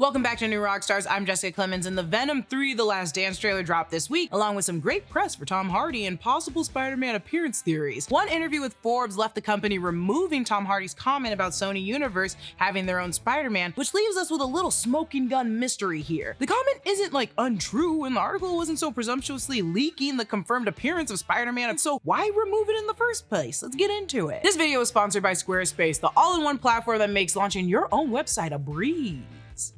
Welcome back to New Rockstars. I'm Jessica Clemons, and the Venom 3 The Last Dance trailer dropped this week, along with some great press for Tom Hardy and possible Spider-Man appearance theories. One interview with Forbes left the company removing Tom Hardy's comment about Sony Universe having their own Spider-Man, which leaves us with a little smoking gun mystery here. The comment isn't untrue, and the article wasn't so presumptuously leaking the confirmed appearance of Spider-Man, so why remove it in the first place? Let's get into it. This video is sponsored by Squarespace, the all-in-one platform that makes launching your own website a breeze.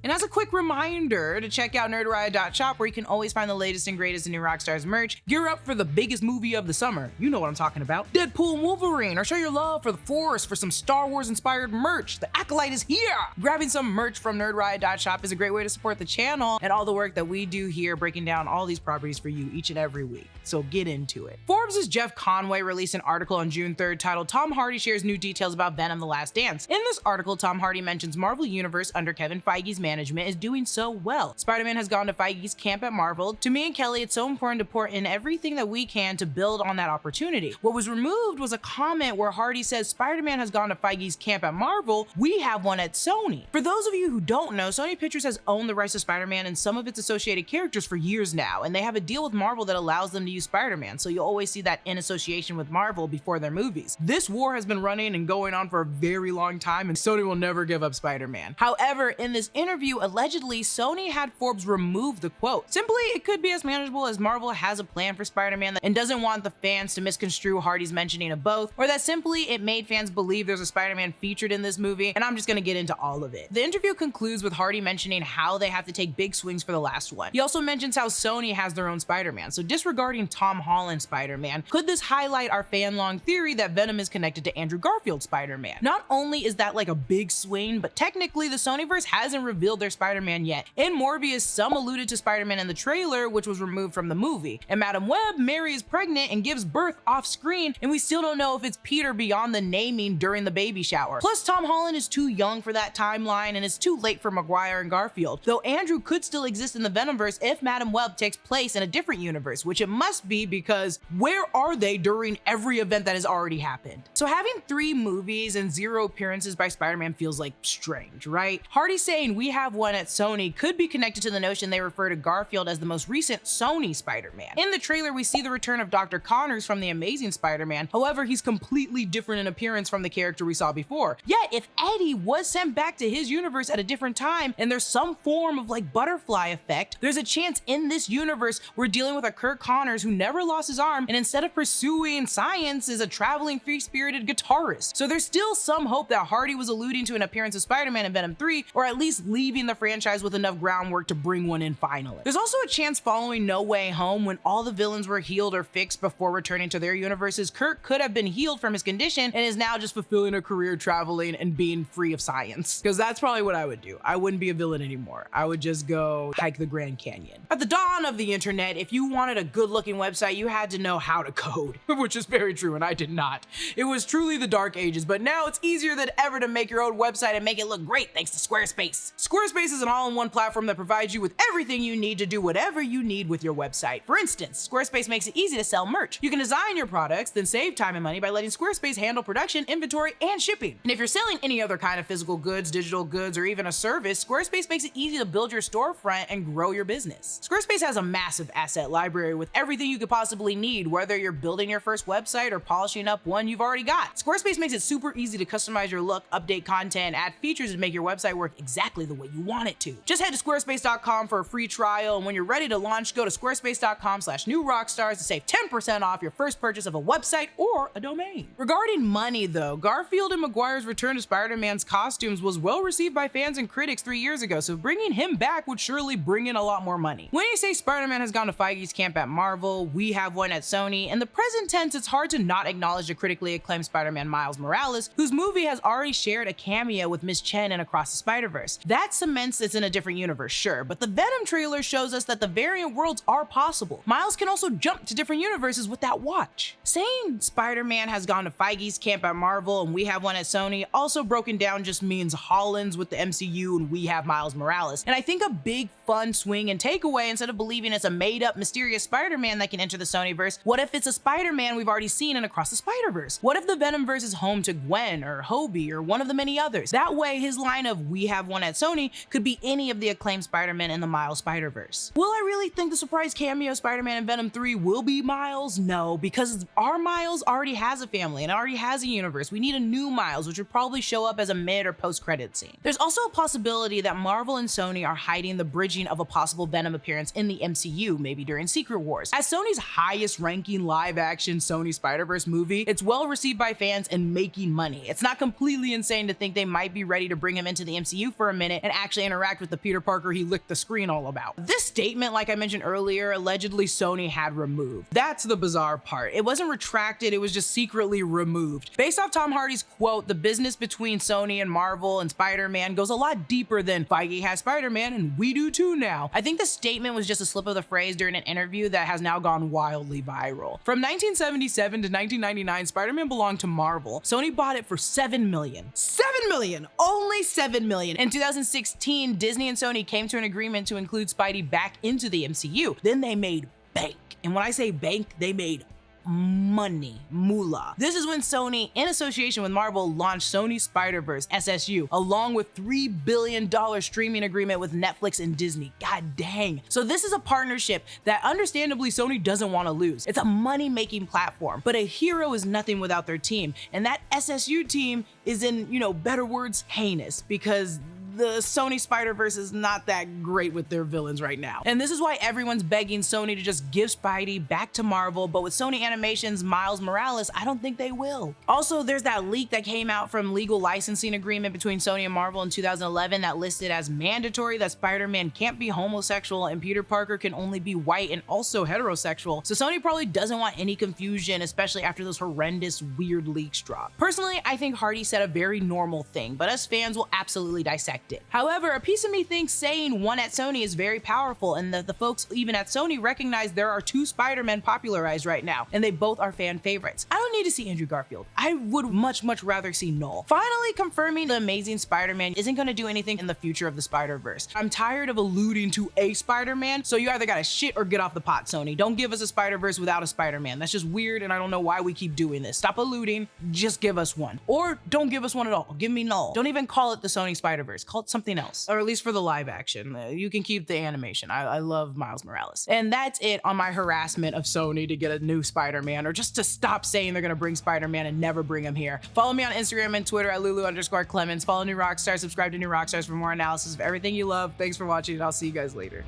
And as a quick reminder to check out nerdriot.shop, where you can always find the latest and greatest in New Rockstars merch. Gear up for the biggest movie of the summer. You know what I'm talking about. Deadpool and Wolverine, or show your love for the Force for some Star Wars inspired merch. The Acolyte is here! Grabbing some merch from nerdriot.shop is a great way to support the channel and all the work that we do here breaking down all these properties for you each and every week. So get into it. Forbes' Jeff Conway released an article on June 3rd titled Tom Hardy shares new details about Venom The Last Dance. In this article, Tom Hardy mentions Marvel Universe under Kevin Feige's management is doing so well. Spider-Man has gone to Feige's camp at Marvel. To me and Kelly, it's so important to pour in everything that we can to build on that opportunity. What was removed was a comment where Hardy says Spider-Man has gone to Feige's camp at Marvel. We have one at Sony. For those of you who don't know, Sony Pictures has owned the rights to Spider-Man and some of its associated characters for years now, and they have a deal with Marvel that allows them to use Spider-Man, so you'll always see that in association with Marvel before their movies. This war has been running and going on for a very long time, and Sony will never give up Spider-Man. However, in this interview, allegedly, Sony had Forbes remove the quote. Simply, it could be as manageable as Marvel has a plan for Spider-Man and doesn't want the fans to misconstrue Hardy's mentioning of both, or that simply it made fans believe there's a Spider-Man featured in this movie, and I'm just gonna get into all of it. The interview concludes with Hardy mentioning how they have to take big swings for the last one. He also mentions how Sony has their own Spider-Man, so disregarding Tom Holland's Spider-Man, could this highlight our fan-long theory that Venom is connected to Andrew Garfield's Spider-Man? Not only is that a big swing, but technically the Sonyverse hasn't revealed their Spider-Man yet. In Morbius, some alluded to Spider-Man in the trailer, which was removed from the movie. And Madam Web, Mary is pregnant and gives birth off screen, and we still don't know if it's Peter beyond the naming during the baby shower. Plus, Tom Holland is too young for that timeline, and it's too late for Maguire and Garfield, though Andrew could still exist in the Venomverse if Madam Web takes place in a different universe, which it must be because where are they during every event that has already happened? So having 3 movies and 0 appearances by Spider-Man feels strange, right? Hardy saying we have one at Sony could be connected to the notion they refer to Garfield as the most recent Sony Spider-Man. In the trailer, we see the return of Dr. Connors from The Amazing Spider-Man. However, he's completely different in appearance from the character we saw before. Yet, if Eddie was sent back to his universe at a different time and there's some form of butterfly effect, there's a chance in this universe we're dealing with a Kirk Connors who never lost his arm and instead of pursuing science is a traveling free-spirited guitarist. So there's still some hope that Hardy was alluding to an appearance of Spider-Man in Venom 3, or at least leaving the franchise with enough groundwork to bring one in finally. There's also a chance following No Way Home, when all the villains were healed or fixed before returning to their universes, Kirk could have been healed from his condition and is now just fulfilling a career traveling and being free of science. Because that's probably what I would do. I wouldn't be a villain anymore. I would just go hike the Grand Canyon. At the dawn of the internet, if you wanted a good-looking website, you had to know how to code, which is very true, and I did not. It was truly the dark ages, but now it's easier than ever to make your own website and make it look great thanks to Squarespace. Squarespace is an all-in-one platform that provides you with everything you need to do whatever you need with your website. For instance, Squarespace makes it easy to sell merch. You can design your products, then save time and money by letting Squarespace handle production, inventory, and shipping. And if you're selling any other kind of physical goods, digital goods, or even a service, Squarespace makes it easy to build your storefront and grow your business. Squarespace has a massive asset library with everything you could possibly need, whether you're building your first website or polishing up one you've already got. Squarespace makes it super easy to customize your look, update content, add features, and make your website work exactly the way you want it to. Just head to squarespace.com for a free trial, and when you're ready to launch, go to squarespace.com/newrockstars to save 10% off your first purchase of a website or a domain. Regarding money though, Garfield and Maguire's return to Spider-Man's costumes was well received by fans and critics 3 years ago, so bringing him back would surely bring in a lot more money. When you say Spider-Man has gone to Feige's camp at Marvel, we have one at Sony, in the present tense, it's hard to not acknowledge the critically acclaimed Spider-Man Miles Morales, whose movie has already shared a cameo with Miss Chen in Across the Spider-Verse. That cements it's in a different universe, sure, but the Venom trailer shows us that the variant worlds are possible. Miles can also jump to different universes with that watch. Saying Spider-Man has gone to Feige's camp at Marvel and we have one at Sony also broken down just means Holland's with the MCU and we have Miles Morales. And I think a big fun swing and takeaway, instead of believing it's a made-up mysterious Spider-Man that can enter the Sonyverse, what if it's a Spider-Man we've already seen in Across the Spider-Verse? What if the Venomverse is home to Gwen or Hobie or one of the many others? That way his line of "we have one at at Sony could be any of the acclaimed Spider-Man in the Miles Spider-Verse. Will I really think the surprise cameo Spider-Man in Venom 3 will be Miles? No, because our Miles already has a family and already has a universe. We need a new Miles, which would probably show up as a mid or post-credit scene. There's also a possibility that Marvel and Sony are hiding the bridging of a possible Venom appearance in the MCU, maybe during Secret Wars. As Sony's highest-ranking live-action Sony Spider-Verse movie, it's well received by fans and making money. It's not completely insane to think they might be ready to bring him into the MCU for a minute and actually interact with the Peter Parker he licked the screen all about. This statement, like I mentioned earlier, allegedly Sony had removed. That's the bizarre part. It wasn't retracted, it was just secretly removed. Based off Tom Hardy's quote, the business between Sony and Marvel and Spider-Man goes a lot deeper than Feige has Spider-Man and we do too now. I think the statement was just a slip of the phrase during an interview that has now gone wildly viral. From 1977 to 1999, Spider-Man belonged to Marvel. Sony bought it for $7 million. $7 million! Only $7 million. In 2016, Disney and Sony came to an agreement to include Spidey back into the MCU. Then they made bank. And when I say bank, they made money, moolah. This is when Sony, in association with Marvel, launched Sony Spider-Verse, SSU, along with $3 billion streaming agreement with Netflix and Disney. God dang. So this is a partnership that understandably Sony doesn't want to lose. It's a money-making platform, but a hero is nothing without their team. And that SSU team is in, better words, heinous, because the Sony Spider-Verse is not that great with their villains right now. And this is why everyone's begging Sony to just give Spidey back to Marvel, but with Sony Animation's Miles Morales, I don't think they will. Also, there's that leak that came out from legal licensing agreement between Sony and Marvel in 2011 that listed as mandatory that Spider-Man can't be homosexual and Peter Parker can only be white and also heterosexual. So Sony probably doesn't want any confusion, especially after those horrendous, weird leaks drop. Personally, I think Hardy said a very normal thing, but us fans will absolutely dissect it. However, a piece of me thinks saying one at Sony is very powerful, and the folks even at Sony recognize there are two Spider-Men popularized right now, and they both are fan favorites. I don't need to see Andrew Garfield. I would much rather see Noel. Finally confirming the Amazing Spider-Man isn't going to do anything in the future of the Spider-Verse. I'm tired of alluding to a Spider-Man, so you either gotta shit or get off the pot, Sony. Don't give us a Spider-Verse without a Spider-Man. That's just weird, and I don't know why we keep doing this. Stop alluding, just give us one. Or don't give us one at all. Give me Noel. Don't even call it the Sony Spider-Verse. Call it something else, or at least for the live action. You can keep the animation. I love Miles Morales. And that's it on my harassment of Sony to get a new Spider-Man, or just to stop saying they're gonna bring Spider-Man and never bring him here. Follow me on Instagram and Twitter at Lulu_Clemons. Follow New Rockstars, subscribe to New Rockstars for more analysis of everything you love. Thanks for watching, and I'll see you guys later.